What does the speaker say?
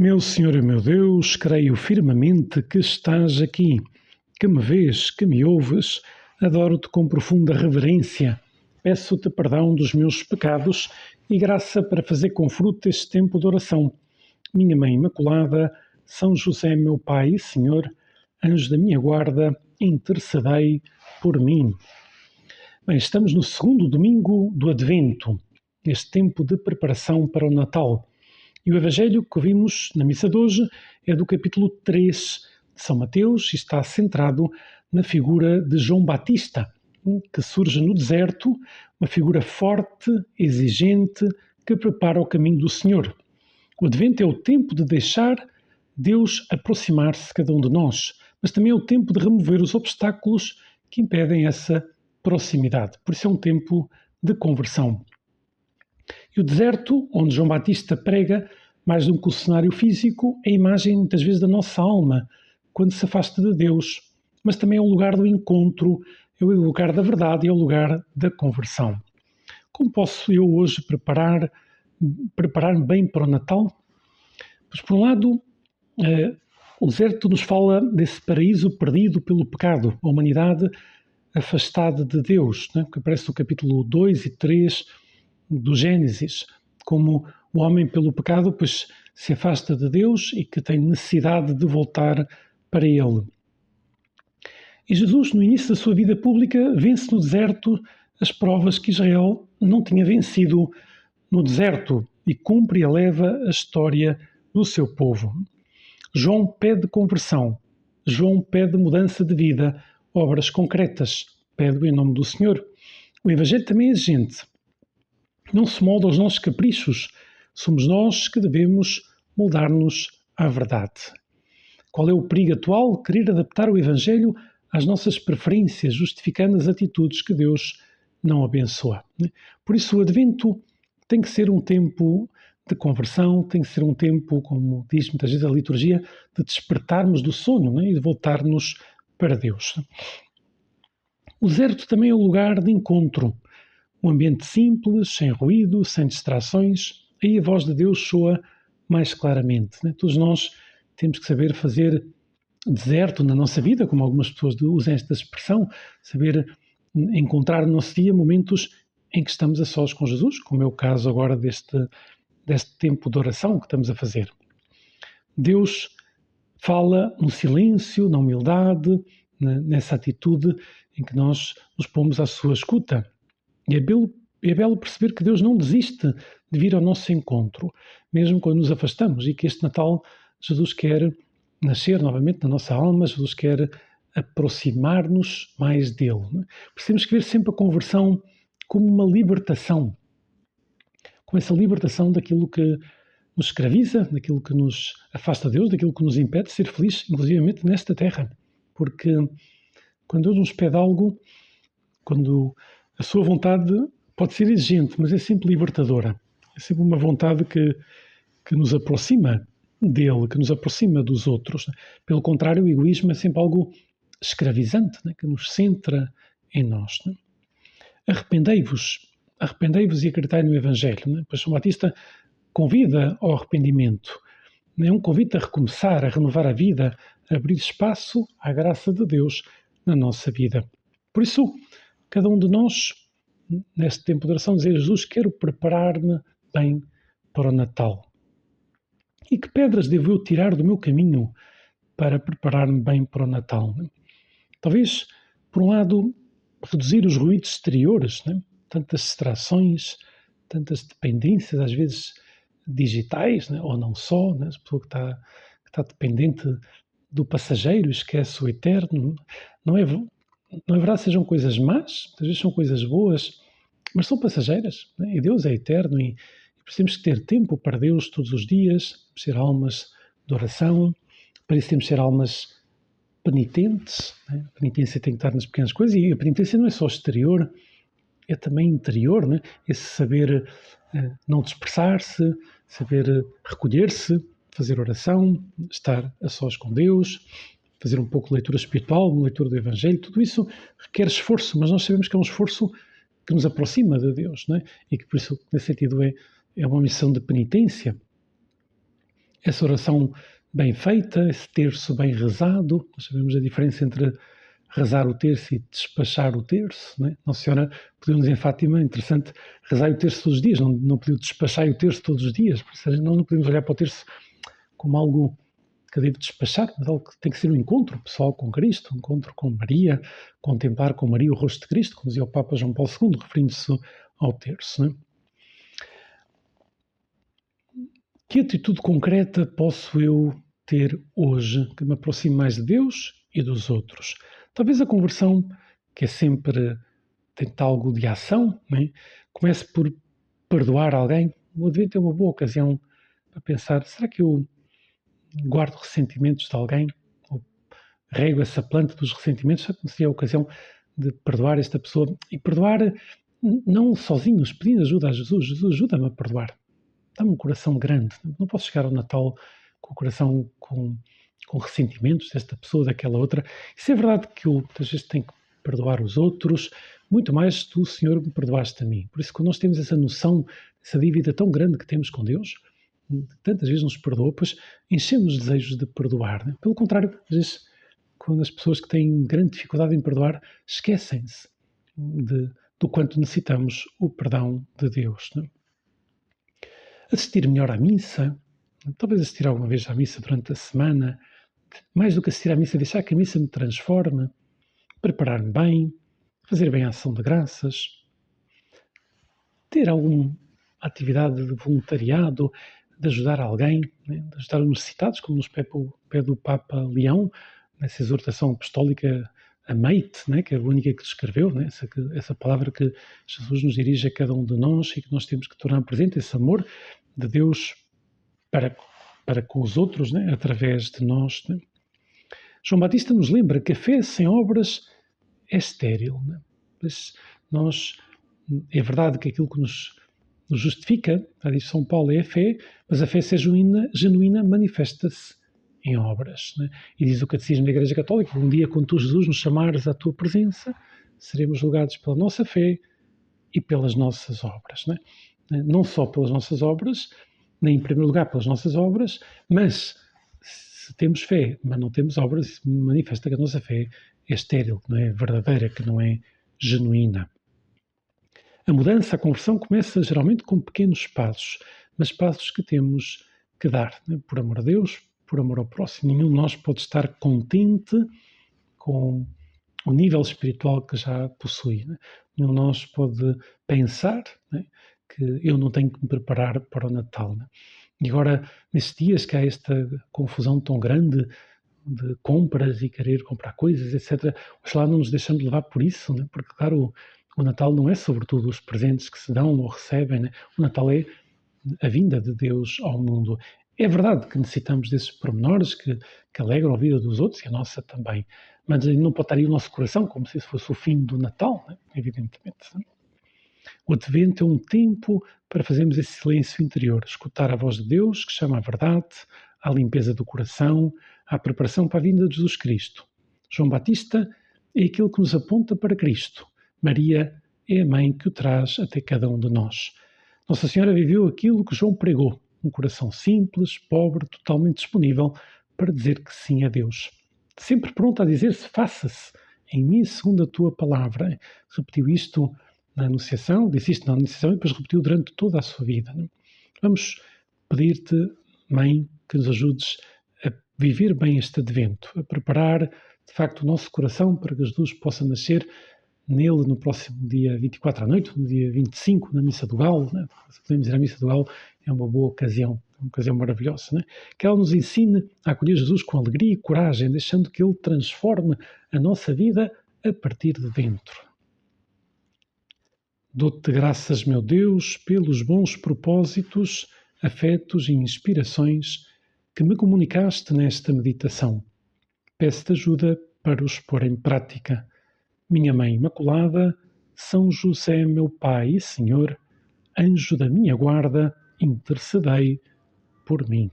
Meu Senhor e meu Deus, creio firmemente que estás aqui, que me vês, que me ouves. Adoro-te com profunda reverência. Peço-te perdão dos meus pecados e graça para fazer com fruto este tempo de oração. Minha Mãe Imaculada, São José, meu Pai e Senhor, anjo da minha guarda, intercedei por mim. Bem, estamos no segundo domingo do Advento, este tempo de preparação para o Natal. E o Evangelho que ouvimos na missa de hoje é do capítulo 3 de São Mateus e está centrado na figura de João Batista, que surge no deserto, uma figura forte, exigente, que prepara o caminho do Senhor. O Advento é o tempo de deixar Deus aproximar-se de cada um de nós, mas também é o tempo de remover os obstáculos que impedem essa proximidade. Por isso é um tempo de conversão. E o deserto, onde João Batista prega, mais do que o cenário físico, é a imagem muitas vezes da nossa alma, quando se afasta de Deus, mas também é o lugar do encontro, é o lugar da verdade e é o lugar da conversão. Como posso eu hoje preparar-me bem para o Natal? Pois, por um lado, o deserto nos fala desse paraíso perdido pelo pecado, a humanidade afastada de Deus, né? Que aparece no capítulo 2 e 3 do Gênesis, como o homem pelo pecado pois se afasta de Deus e que tem necessidade de voltar para Ele. E Jesus, no início da sua vida pública, vence no deserto as provas que Israel não tinha vencido no deserto e cumpre e eleva a história do seu povo. João pede conversão, João pede mudança de vida, obras concretas, pede em nome do Senhor. O Evangelho também é exigente. Não se molda aos nossos caprichos, somos nós que devemos moldar-nos à verdade. Qual é o perigo atual? Querer adaptar o Evangelho às nossas preferências, justificando as atitudes que Deus não abençoa. Por isso o Advento tem que ser um tempo de conversão, tem que ser um tempo, como diz muitas vezes a liturgia, de despertarmos do sono e de voltarmos para Deus. O deserto também é um lugar de encontro. Um ambiente simples, sem ruído, sem distrações, aí a voz de Deus soa mais claramente. Todos nós temos que saber fazer deserto na nossa vida, como algumas pessoas usam esta expressão, saber encontrar no nosso dia momentos em que estamos a sós com Jesus, como é o caso agora deste tempo de oração que estamos a fazer. Deus fala no silêncio, na humildade, nessa atitude em que nós nos pomos à sua escuta. E é belo perceber que Deus não desiste de vir ao nosso encontro, mesmo quando nos afastamos, e que este Natal Jesus quer nascer novamente na nossa alma, Jesus quer aproximar-nos mais dele. Precisamos ver sempre a conversão como uma libertação, como essa libertação daquilo que nos escraviza, daquilo que nos afasta de Deus, daquilo que nos impede de ser felizes, inclusivamente nesta terra. Porque quando Deus nos pede algo, quando a sua vontade pode ser exigente, mas é sempre libertadora. É sempre uma vontade que nos aproxima dele, que nos aproxima dos outros. Pelo contrário, o egoísmo é sempre algo escravizante, que nos centra em nós. Arrependei-vos e acreditai no Evangelho. Pois João Batista convida ao arrependimento. É um convite a recomeçar, a renovar a vida, a abrir espaço à graça de Deus na nossa vida. Por isso, cada um de nós, neste tempo de oração, dizer: Jesus, quero preparar-me bem para o Natal. E que pedras devo eu tirar do meu caminho para preparar-me bem para o Natal? Talvez, por um lado, reduzir os ruídos exteriores, tantas distrações, tantas dependências, às vezes digitais, ou não só, a pessoa que está dependente do passageiro, esquece o eterno. Não é verdade que sejam coisas más, às vezes são coisas boas, mas são passageiras, e Deus é eterno e precisamos ter tempo para Deus todos os dias, ser almas de oração, para isso temos de ser almas penitentes. A penitência tem que estar nas pequenas coisas e a penitência não é só exterior, é também interior, esse saber não dispersar-se, saber recolher-se, fazer oração, estar a sós com Deus, fazer um pouco de leitura espiritual, leitura do Evangelho, tudo isso requer esforço, mas nós sabemos que é um esforço que nos aproxima de Deus, e que por isso, nesse sentido, é uma missão de penitência. essa oração bem feita, esse terço bem rezado. Nós sabemos a diferença entre rezar o terço e despachar o terço, né? Nossa Senhora pediu-nos em Fátima, interessante, rezar o terço todos os dias, não pediu despachar o terço todos os dias, por isso nós não podemos olhar para o terço como algo que devo despachar, mas algo que tem que ser um encontro pessoal com Cristo, um encontro com Maria, contemplar com Maria o rosto de Cristo, como dizia o Papa João Paulo II, referindo-se ao terço, né? Que atitude concreta posso eu ter hoje que me aproxime mais de Deus e dos outros? Talvez a conversão, que é sempre tem algo de ação, né? Comece por perdoar alguém. O Advento é uma boa ocasião para pensar, será que eu guardo ressentimentos de alguém? Ou rego essa planta dos ressentimentos? Será que não seria a ocasião de perdoar esta pessoa? E perdoar não sozinhos, pedindo ajuda a Jesus. Jesus, ajuda-me a perdoar. Dá-me um coração grande. Não posso chegar ao Natal com o coração com ressentimentos desta pessoa, daquela outra. Isso é verdade que eu muitas vezes tenho que perdoar os outros, muito mais tu, Senhor, me perdoaste a mim. Por isso, quando nós temos essa noção, essa dívida tão grande que temos com Deus, tantas vezes nos perdoa, pois enchemos os desejos de perdoar. Né? Pelo contrário, às vezes, quando as pessoas que têm grande dificuldade em perdoar, esquecem-se do quanto necessitamos o perdão de Deus. Né? Assistir melhor à missa, talvez assistir alguma vez à missa durante a semana, mais do que assistir à missa, deixar que a missa me transforme, preparar-me bem, fazer bem a ação de graças, ter alguma atividade de voluntariado, de ajudar alguém, né, de ajudar os necessitados, como nos pede o Papa Leão, nessa exortação apostólica Amei-te, né, que é a única que descreveu, né, essa palavra que Jesus nos dirige a cada um de nós e que nós temos que tornar presente, esse amor de Deus para com os outros, né, através de nós. Né. João Batista nos lembra que a fé sem obras é estéril. Né. Mas é verdade que aquilo que nos justifica, já diz São Paulo, é a fé, mas a fé ser genuína manifesta-se em obras. Né? E diz o Catecismo da Igreja Católica que um dia, quando tu, Jesus, nos chamares à tua presença, seremos julgados pela nossa fé e pelas nossas obras. Né? Não só pelas nossas obras, nem em primeiro lugar pelas nossas obras, mas se temos fé, mas não temos obras, isso manifesta que a nossa fé é estéril, que não é verdadeira, que não é genuína. A mudança, a conversão começa geralmente com pequenos passos, mas passos que temos que dar, né? Por amor a Deus, por amor ao próximo. Nenhum de nós pode estar contente com o nível espiritual que já possui. Né? Nenhum de nós pode pensar, né, que eu não tenho que me preparar para o Natal. Né? E agora, nesses dias que há esta confusão tão grande de compras e querer comprar coisas, etc., oxalá não nos deixamos levar por isso, né? Porque, claro, o Natal não é sobretudo os presentes que se dão ou recebem, né? O Natal é a vinda de Deus ao mundo. É verdade que necessitamos desses pormenores que alegram a vida dos outros e a nossa também, mas não pode estar aí o nosso coração como se isso fosse o fim do Natal, né? Evidentemente. Né? O Advento é um tempo para fazermos esse silêncio interior, escutar a voz de Deus que chama à verdade, à limpeza do coração, à preparação para a vinda de Jesus Cristo. João Batista é aquele que nos aponta para Cristo. Maria é a mãe que o traz até cada um de nós. Nossa Senhora viveu aquilo que João pregou, um coração simples, pobre, totalmente disponível para dizer que sim a Deus. Sempre pronta a dizer-se, faça-se em mim segundo a tua palavra. Repetiu isto na Anunciação, disse isto na Anunciação e depois repetiu durante toda a sua vida. Vamos pedir-te, Mãe, que nos ajudes a viver bem este Advento, a preparar, de facto, o nosso coração para que Jesus possa nascer nele no próximo dia 24 à noite, no dia 25, na Missa do Galo. Né? Se podemos ir à Missa do Galo, é uma boa ocasião, uma ocasião maravilhosa. Né? Que ela nos ensine a acolher Jesus com alegria e coragem, deixando que Ele transforme a nossa vida a partir de dentro. Dou-te graças, meu Deus, pelos bons propósitos, afetos e inspirações que me comunicaste nesta meditação. Peço-te ajuda para os pôr em prática. Minha Mãe Imaculada, São José, meu Pai e Senhor, anjo da minha guarda, intercedei por mim.